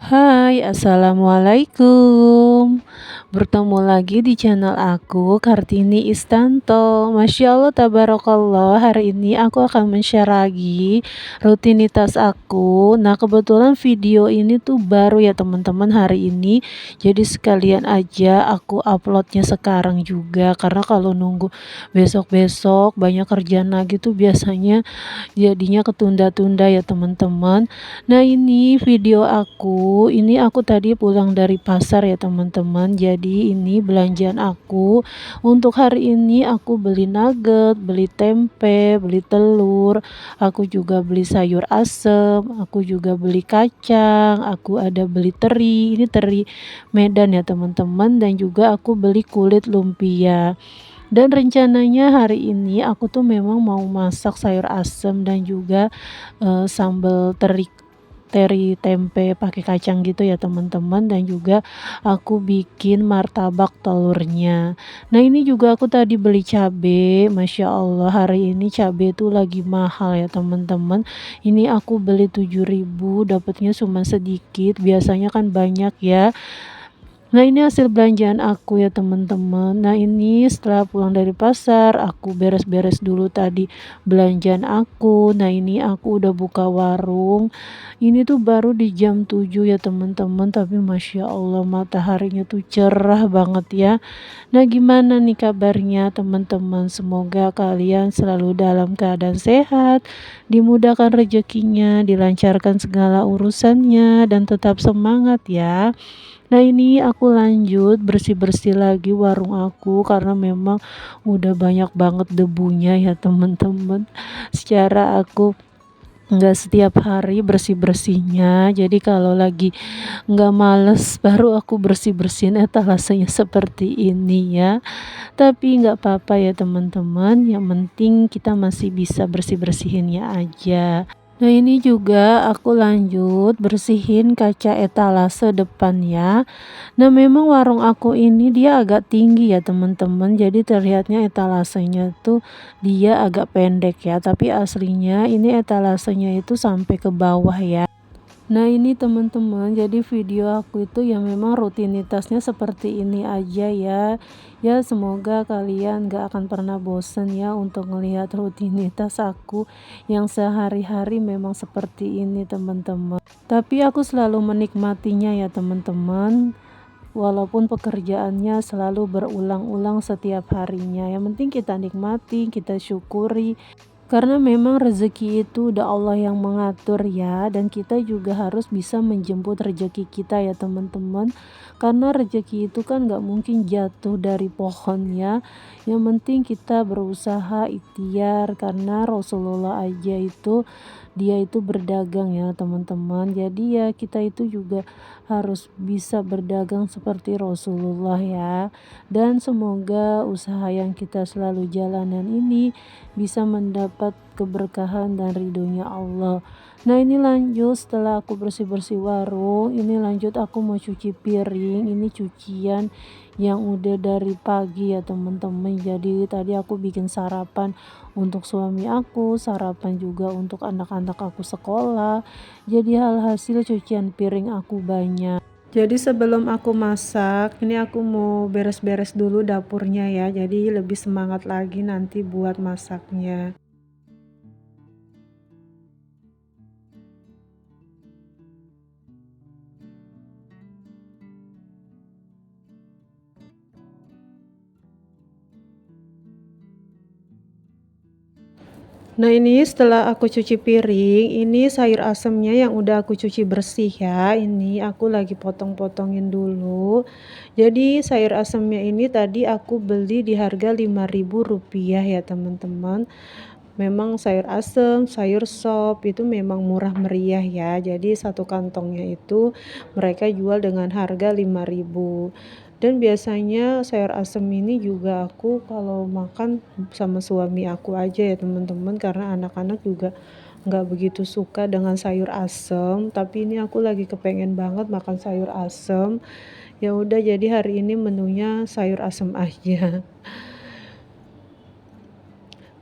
Hai, assalamualaikum. Bertemu lagi di channel aku, Kartini Istanto. Masya Allah, tabarakallah. Hari ini aku akan men-share lagi rutinitas aku. Nah, kebetulan video ini tuh baru ya teman-teman hari ini. Jadi sekalian aja aku uploadnya sekarang juga. Karena kalau nunggu besok-besok banyak kerjaan lagi tuh biasanya jadinya ketunda-tunda ya teman-teman. Nah, ini video aku tadi pulang dari pasar ya teman-teman. Jadi ini belanjaan aku untuk hari ini. Aku beli nugget, beli tempe, beli telur, aku juga beli sayur asem, aku juga beli kacang, aku ada beli teri, ini teri Medan ya teman-teman, dan juga aku beli kulit lumpia. Dan rencananya hari ini aku tuh memang mau masak sayur asem dan juga sambal teri tempe pakai kacang gitu ya teman-teman, dan juga aku bikin martabak telurnya. Nah, ini juga aku tadi beli cabe. Masya Allah, hari ini cabe tuh lagi mahal ya teman-teman. Ini aku beli 7.000, dapatnya cuma sedikit, biasanya kan banyak ya. Nah, ini hasil belanjaan aku ya teman-teman. Nah, ini setelah pulang dari pasar, aku beres-beres dulu tadi belanjaan aku. Nah, ini aku udah buka warung. Ini tuh baru di jam 7 ya teman-teman, tapi Masya Allah mataharinya tuh cerah banget ya. Nah, gimana nih kabarnya teman-teman? Semoga kalian selalu dalam keadaan sehat, dimudahkan rezekinya, dilancarkan segala urusannya, dan tetap semangat ya. Nah, ini aku lanjut bersih-bersih lagi warung aku karena memang udah banyak banget debunya ya teman-teman. Secara aku nggak setiap hari bersih-bersihnya, jadi kalau lagi nggak males baru aku bersih-bersihin etalasenya seperti ini ya. Tapi nggak apa-apa ya teman-teman, yang penting kita masih bisa bersih-bersihinnya aja. Nah, ini juga aku lanjut bersihin kaca etalase depan ya. Nah, memang warung aku ini dia agak tinggi ya teman-teman, jadi terlihatnya etalasenya tuh dia agak pendek ya, tapi aslinya ini etalasenya itu sampai ke bawah ya. Nah, ini teman-teman, jadi video aku itu yang memang rutinitasnya seperti ini aja ya. Ya, semoga kalian gak akan pernah bosen ya untuk melihat rutinitas aku yang sehari-hari memang seperti ini teman-teman. Tapi aku selalu menikmatinya ya teman-teman. Walaupun pekerjaannya selalu berulang-ulang setiap harinya, yang penting kita nikmati, kita syukuri. Karena memang rezeki itu udah Allah yang mengatur ya, dan kita juga harus bisa menjemput rezeki kita ya teman-teman. Karena rezeki itu kan gak mungkin jatuh dari pohon ya. Yang penting kita berusaha ikhtiar, karena Rasulullah aja itu dia itu berdagang ya teman-teman. Jadi ya kita itu juga harus bisa berdagang seperti Rasulullah ya. Dan semoga usaha yang kita selalu jalanan ini bisa mendapat keberkahan dan ridhonya Allah. Nah, ini lanjut setelah aku bersih-bersih warung, ini lanjut aku mau cuci piring. Ini cucian yang udah dari pagi ya teman-teman. Jadi tadi aku bikin sarapan untuk suami aku, sarapan juga untuk anak-anak aku sekolah. Jadi hasil cucian piring aku banyak. Jadi sebelum aku masak, ini aku mau beres-beres dulu dapurnya ya. Jadi lebih semangat lagi nanti buat masaknya. Nah, ini setelah aku cuci piring, ini sayur asemnya yang udah aku cuci bersih ya. Ini aku lagi potong-potongin dulu. Jadi sayur asemnya ini tadi aku beli di harga Rp5.000 ya teman-teman. Memang sayur asem, sayur sop itu memang murah meriah ya. Jadi satu kantongnya itu mereka jual dengan harga 5.000. Dan biasanya sayur asem ini juga aku kalau makan sama suami aku aja ya teman-teman, karena anak-anak juga nggak begitu suka dengan sayur asem. Tapi ini aku lagi kepengen banget makan sayur asem. Ya udah, jadi hari ini menunya sayur asem aja.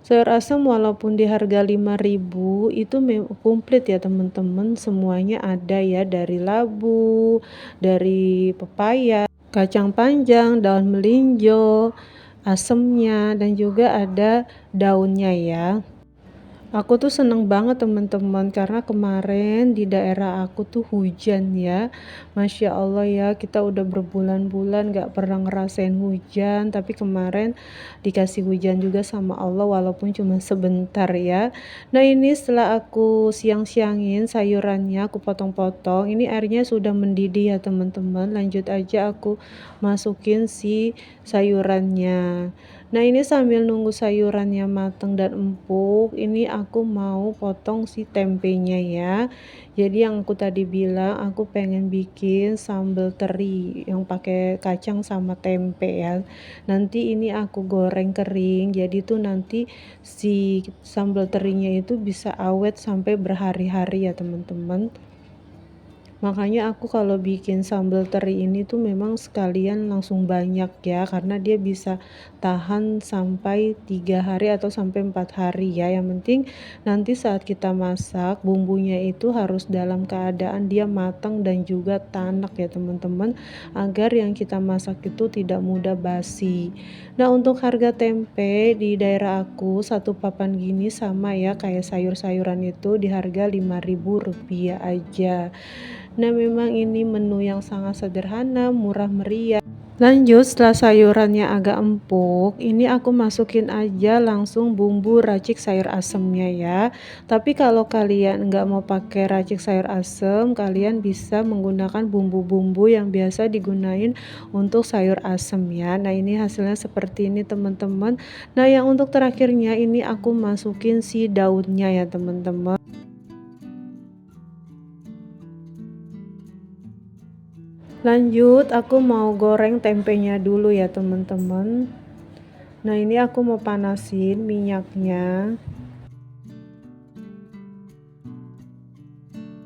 Sayur asam walaupun di harga 5.000 itu komplit ya teman-teman, semuanya ada ya dari labu, dari pepaya, kacang panjang, daun melinjo, asemnya, dan juga ada daunnya ya. Aku tuh seneng banget teman-teman karena kemarin di daerah aku tuh hujan ya. Masya Allah ya, kita udah berbulan-bulan gak pernah ngerasain hujan, tapi kemarin dikasih hujan juga sama Allah walaupun cuma sebentar ya. Nah ini setelah aku siang-siangin sayurannya, aku potong-potong, ini airnya sudah mendidih ya teman-teman. Lanjut aja aku masukin si sayurannya. Nah ini sambil nunggu sayurannya mateng dan empuk, ini aku mau potong si tempenya ya. Jadi yang aku tadi bilang aku pengen bikin sambal teri yang pakai kacang sama tempe ya. Nanti ini aku goreng kering, jadi tuh nanti si sambal terinya itu bisa awet sampai berhari-hari ya teman-teman. Makanya aku kalau bikin sambal teri ini tuh memang sekalian langsung banyak ya, karena dia bisa tahan sampai 3 hari atau sampai 4 hari ya. Yang penting nanti saat kita masak bumbunya itu harus dalam keadaan dia matang dan juga tanak ya teman-teman, agar yang kita masak itu tidak mudah basi. Nah untuk harga tempe di daerah aku satu papan gini sama ya kayak sayur-sayuran itu di harga Rp5.000 aja. Nah, memang ini menu yang sangat sederhana, murah meriah. Lanjut, setelah sayurannya agak empuk, ini aku masukin aja langsung bumbu racik sayur asemnya ya. Tapi kalau kalian nggak mau pakai racik sayur asem, kalian bisa menggunakan bumbu-bumbu yang biasa digunain untuk sayur asem ya. Nah, ini hasilnya seperti ini teman-teman. Nah, yang untuk terakhirnya ini aku masukin si daunnya ya teman-teman. Lanjut, aku mau goreng tempenya dulu ya teman-teman. Nah ini aku mau panasin minyaknya.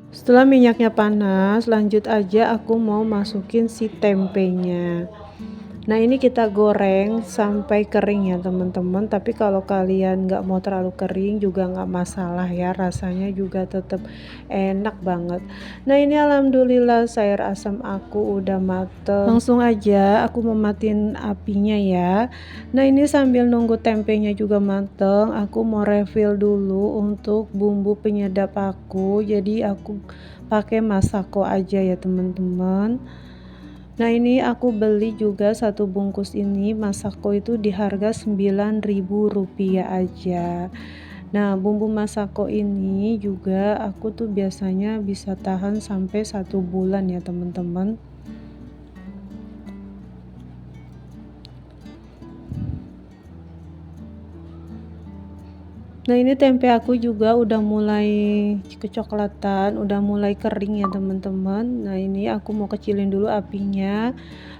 Setelah minyaknya panas, lanjut aja aku mau masukin si tempenya. Nah ini kita goreng sampai kering ya teman-teman, tapi kalau kalian nggak mau terlalu kering juga nggak masalah ya, rasanya juga tetap enak banget. Nah ini alhamdulillah sayur asam aku udah mateng, langsung aja aku mematin apinya ya. Nah ini sambil nunggu tempenya juga mateng, aku mau refill dulu untuk bumbu penyedap aku, jadi aku pakai masako aja ya teman-teman. Nah ini aku beli juga satu bungkus ini Masako itu di harga Rp9.000 aja. Nah bumbu Masako ini juga aku tuh biasanya bisa tahan sampai 1 bulan ya teman-teman. Nah ini tempe aku juga udah mulai kecoklatan, udah mulai kering ya teman-teman. Nah ini aku mau kecilin dulu apinya.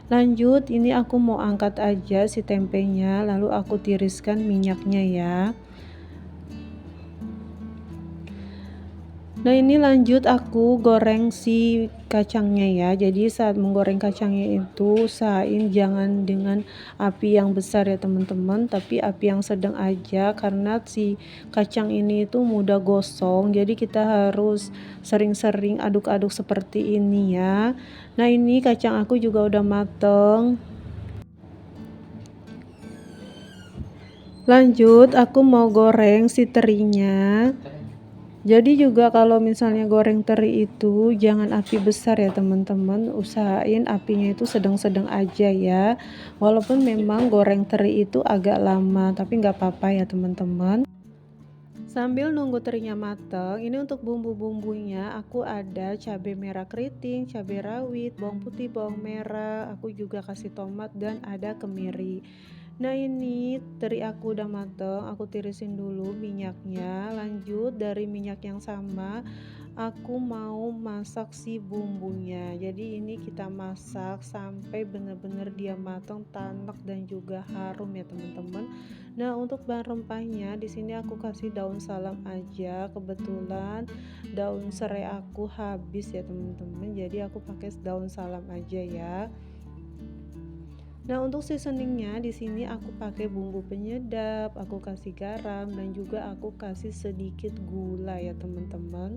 Lanjut ini aku mau angkat aja si tempenya, lalu aku tiriskan minyaknya ya. Nah ini lanjut aku goreng si kacangnya ya. Jadi saat menggoreng kacangnya itu usahain jangan dengan api yang besar ya teman-teman, tapi api yang sedang aja karena si kacang ini itu mudah gosong. Jadi kita harus sering-sering aduk-aduk seperti ini ya. Nah ini kacang aku juga udah mateng. Lanjut aku mau goreng si terinya. Jadi juga kalau misalnya goreng teri itu jangan api besar ya teman-teman, usahain apinya itu sedang-sedang aja ya. Walaupun memang goreng teri itu agak lama, tapi nggak apa-apa ya teman-teman. Sambil nunggu terinya mateng, ini untuk bumbu-bumbunya aku ada cabai merah keriting, cabai rawit, bawang putih, bawang merah, aku juga kasih tomat dan ada kemiri. Nah ini teri aku udah mateng, aku tirisin dulu minyaknya. Lanjut dari minyak yang sama aku mau masak si bumbunya. Jadi ini kita masak sampai benar-benar dia matang, tanak dan juga harum ya teman-teman. Nah untuk bahan rempahnya di sini aku kasih daun salam aja, kebetulan daun serai aku habis ya teman-teman, jadi aku pakai daun salam aja ya. Nah, untuk seasoningnya di sini aku pakai bumbu penyedap, aku kasih garam dan juga aku kasih sedikit gula ya teman-teman.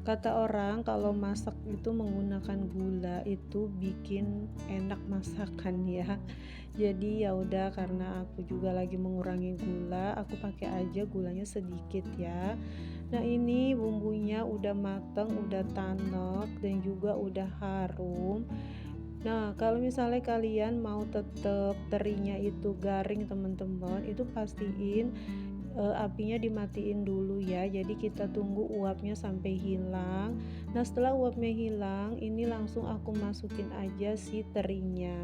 Kata orang kalau masak itu menggunakan gula itu bikin enak masakan ya. Jadi ya udah, karena aku juga lagi mengurangi gula, aku pakai aja gulanya sedikit ya. Nah, ini bumbunya udah mateng, udah tanek dan juga udah harum. Nah, kalau misalnya kalian mau tetap terinya itu garing teman-teman, itu pastiin apinya dimatiin dulu ya. Jadi kita tunggu uapnya sampai hilang. Nah, setelah uapnya hilang, ini langsung aku masukin aja si terinya.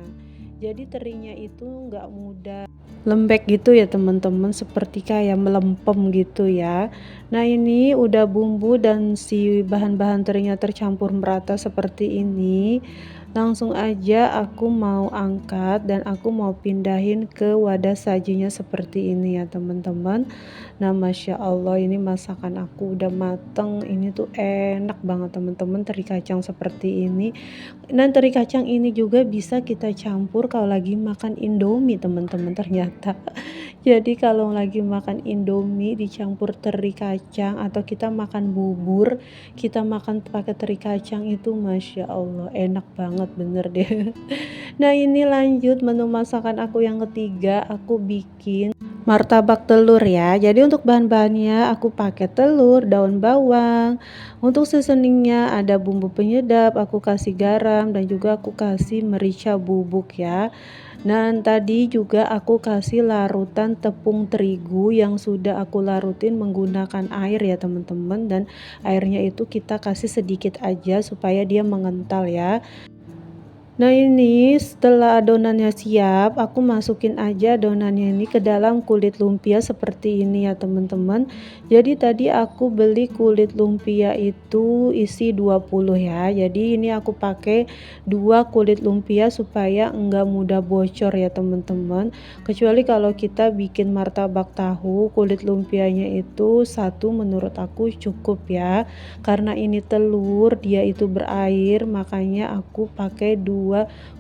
Jadi terinya itu nggak mudah lembek gitu ya teman-teman, seperti kayak melempem gitu ya. Nah, ini udah bumbu dan si bahan-bahan terinya tercampur merata seperti ini. Langsung aja aku mau angkat dan aku mau pindahin ke wadah sajinya seperti ini ya teman-teman. Nah, Masya Allah, ini masakan aku udah mateng. Ini tuh enak banget teman-teman, teri kacang seperti ini. Dan teri kacang ini juga bisa kita campur kalau lagi makan Indomie teman-teman ternyata. Jadi kalau lagi makan Indomie dicampur teri kacang atau kita makan bubur, kita makan pakai teri kacang itu Masya Allah enak banget bener deh. Nah, ini lanjut menu masakan aku yang ketiga, aku bikin martabak telur ya. Jadi untuk bahan-bahannya aku pakai telur, daun bawang. Untuk seasoningnya ada bumbu penyedap, aku kasih garam dan juga aku kasih merica bubuk ya. Dan tadi juga aku kasih larutan tepung terigu yang sudah aku larutin menggunakan air ya teman-teman, dan airnya itu kita kasih sedikit aja supaya dia mengental ya. Nah, ini setelah adonannya siap, aku masukin aja adonannya ini ke dalam kulit lumpia seperti ini ya teman-teman. Jadi tadi aku beli kulit lumpia itu isi 20 ya. Jadi ini aku pakai 2 kulit lumpia supaya enggak mudah bocor ya teman-teman. Kecuali kalau kita bikin martabak tahu, kulit lumpianya itu satu menurut aku cukup ya. Karena ini telur, dia itu berair, makanya aku pakai 2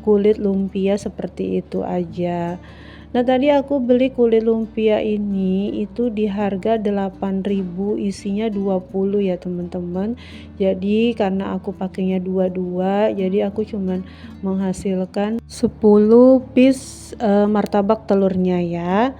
kulit lumpia seperti itu aja. Nah, tadi aku beli kulit lumpia ini itu di harga 8.000, isinya 20 ya teman-teman. Jadi karena aku pakainya dua-dua, jadi aku cuman menghasilkan 10 piece martabak telurnya ya.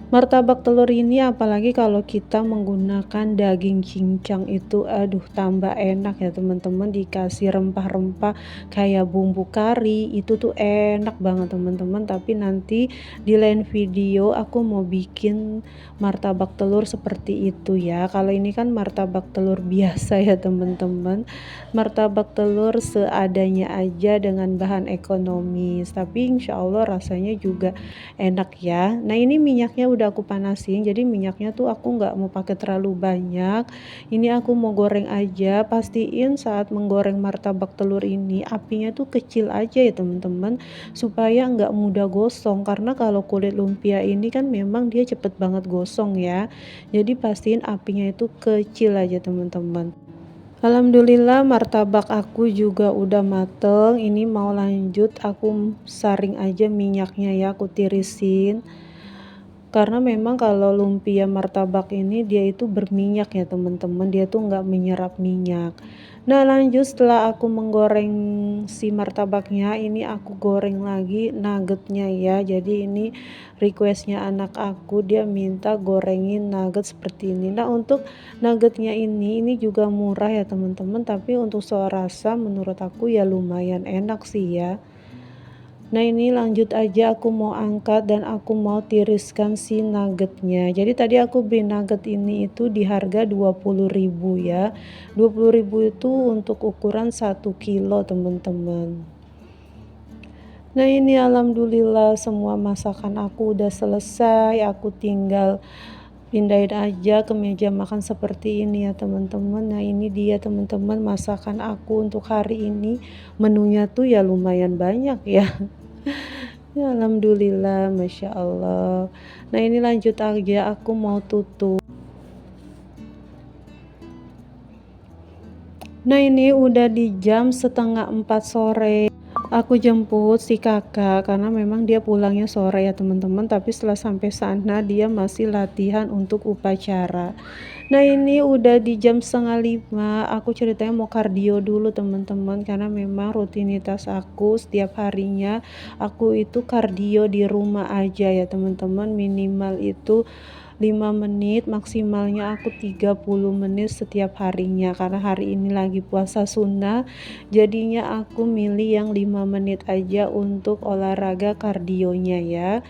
Martabak telur ini apalagi kalau kita menggunakan daging cincang itu aduh tambah enak ya teman-teman, dikasih rempah-rempah kayak bumbu kari itu tuh enak banget teman-teman. Tapi nanti di lain video aku mau bikin martabak telur seperti itu ya. Kalau ini kan martabak telur biasa ya teman-teman, martabak telur seadanya aja dengan bahan ekonomis, tapi insya Allah rasanya juga enak ya. Nah, ini minyaknya udah aku panasin, jadi minyaknya tuh aku nggak mau pakai terlalu banyak. Ini aku mau goreng aja. Pastiin saat menggoreng martabak telur ini apinya tuh kecil aja ya teman-teman, supaya nggak mudah gosong, karena kalau kulit lumpia ini kan memang dia cepet banget gosong ya. Jadi pastiin apinya itu kecil aja teman-teman. Alhamdulillah martabak aku juga udah mateng. Ini mau lanjut aku saring aja minyaknya ya, aku tirisin. Karena memang kalau lumpia martabak ini dia itu berminyak ya teman-teman, dia tuh nggak menyerap minyak. Nah, lanjut setelah aku menggoreng si martabaknya, ini aku goreng lagi nuggetnya ya. Jadi ini requestnya anak aku, dia minta gorengin nugget seperti ini. Nah, untuk nuggetnya ini juga murah ya teman-teman, tapi untuk soal rasa menurut aku ya lumayan enak sih ya. Nah, ini lanjut aja aku mau angkat dan aku mau tiriskan si nuggetnya. Jadi tadi aku beli nugget ini itu di harga 20.000 ya. 20.000 itu untuk ukuran 1 kilo teman-teman. Nah, ini alhamdulillah semua masakan aku udah selesai. Aku tinggal pindahin aja ke meja makan seperti ini ya teman-teman. Nah, ini dia teman-teman masakan aku untuk hari ini. Menunya tuh ya lumayan banyak ya. Ya, alhamdulillah, masya Allah. Nah, ini lanjut aja aku mau tutup. Nah, ini udah di jam setengah 4 sore. aku jemput si kakak karena memang dia pulangnya sore ya teman-teman, tapi setelah sampai sana dia masih latihan untuk upacara. Nah ini udah di jam 4:30, aku ceritanya mau kardio dulu teman-teman, karena memang rutinitas aku setiap harinya aku itu kardio di rumah aja ya teman-teman, minimal itu 5 menit, maksimalnya aku 30 menit setiap harinya. Karena hari ini lagi puasa sunnah, jadinya aku milih yang 5 menit aja untuk olahraga kardionya ya.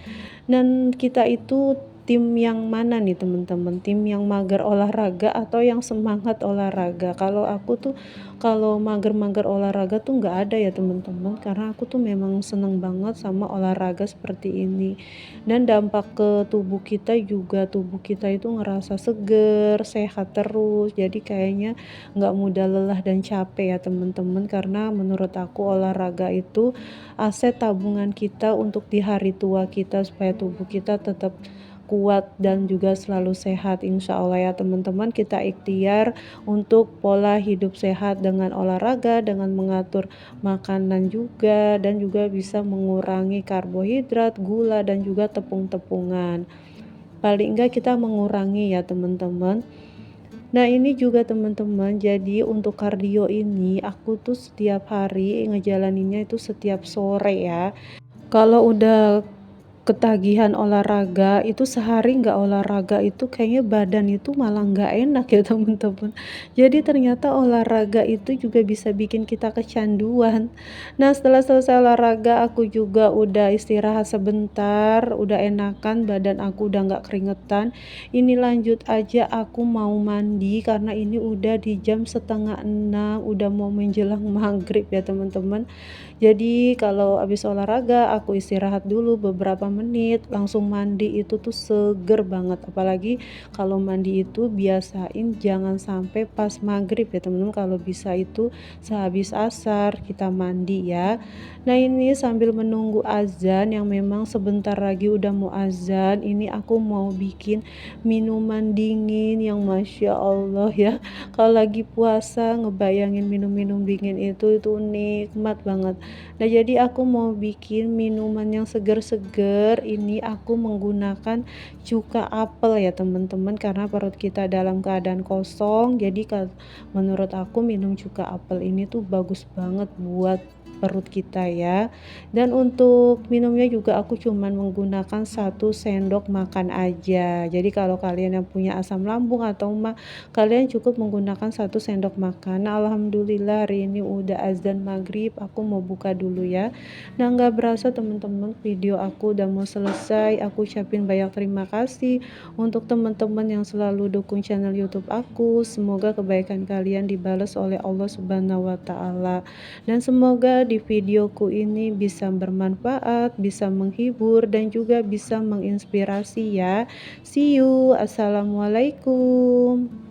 Dan kita itu tim yang mana nih teman-teman? Tim yang mager olahraga atau yang semangat olahraga? Kalau aku tuh kalau mager-mager olahraga tuh nggak ada ya teman-teman, karena aku tuh memang seneng banget sama olahraga seperti ini. Dan dampak ke tubuh kita juga, tubuh kita itu ngerasa seger, sehat terus. Jadi kayaknya nggak mudah lelah dan capek ya teman-teman, karena menurut aku olahraga itu aset tabungan kita untuk di hari tua kita supaya tubuh kita tetap kuat dan juga selalu sehat insya Allah ya teman-teman. Kita ikhtiar untuk pola hidup sehat dengan olahraga, dengan mengatur makanan juga, dan juga bisa mengurangi karbohidrat, gula, dan juga tepung-tepungan. Paling enggak kita mengurangi ya teman-teman. Nah ini juga teman-teman, jadi untuk kardio ini aku tuh setiap hari ngejalaninnya itu setiap sore ya. Kalau udah ketagihan olahraga, itu sehari nggak olahraga itu kayaknya badan itu malah nggak enak ya teman-teman. Jadi ternyata olahraga itu juga bisa bikin kita kecanduan. Nah setelah selesai olahraga aku juga udah istirahat sebentar, udah enakan, badan aku udah nggak keringetan. Ini lanjut aja aku mau mandi karena ini udah di jam 5:30, udah mau menjelang maghrib ya teman-teman. Jadi kalau habis olahraga aku istirahat dulu beberapa menit, langsung mandi itu tuh seger banget. Apalagi kalau mandi itu biasain jangan sampai pas maghrib ya teman-teman, kalau bisa itu sehabis asar kita mandi ya. Nah ini sambil menunggu azan yang memang sebentar lagi udah mau azan, ini aku mau bikin minuman dingin yang Masya Allah ya. Kalau lagi puasa ngebayangin minum-minum dingin itu nikmat banget. Nah, jadi aku mau bikin minuman yang seger-seger. Ini aku menggunakan cuka apel ya, teman-teman, karena perut kita dalam keadaan kosong. Jadi menurut aku minum cuka apel ini tuh bagus banget buat perut kita ya. Dan untuk minumnya juga aku cuman menggunakan 1 sendok makan aja. Jadi kalau kalian yang punya asam lambung atau kalian cukup menggunakan 1 sendok makan. Nah, alhamdulillah hari ini udah azan maghrib, aku mau buka dulu ya. Nah nggak berasa teman-teman, video aku udah mau selesai. Aku ucapin banyak terima kasih untuk teman-teman yang selalu dukung channel YouTube aku. Semoga kebaikan kalian dibalas oleh Allah Subhanahu wa Ta'ala, dan semoga di videoku ini bisa bermanfaat, bisa menghibur, dan juga bisa menginspirasi ya. See you, assalamualaikum.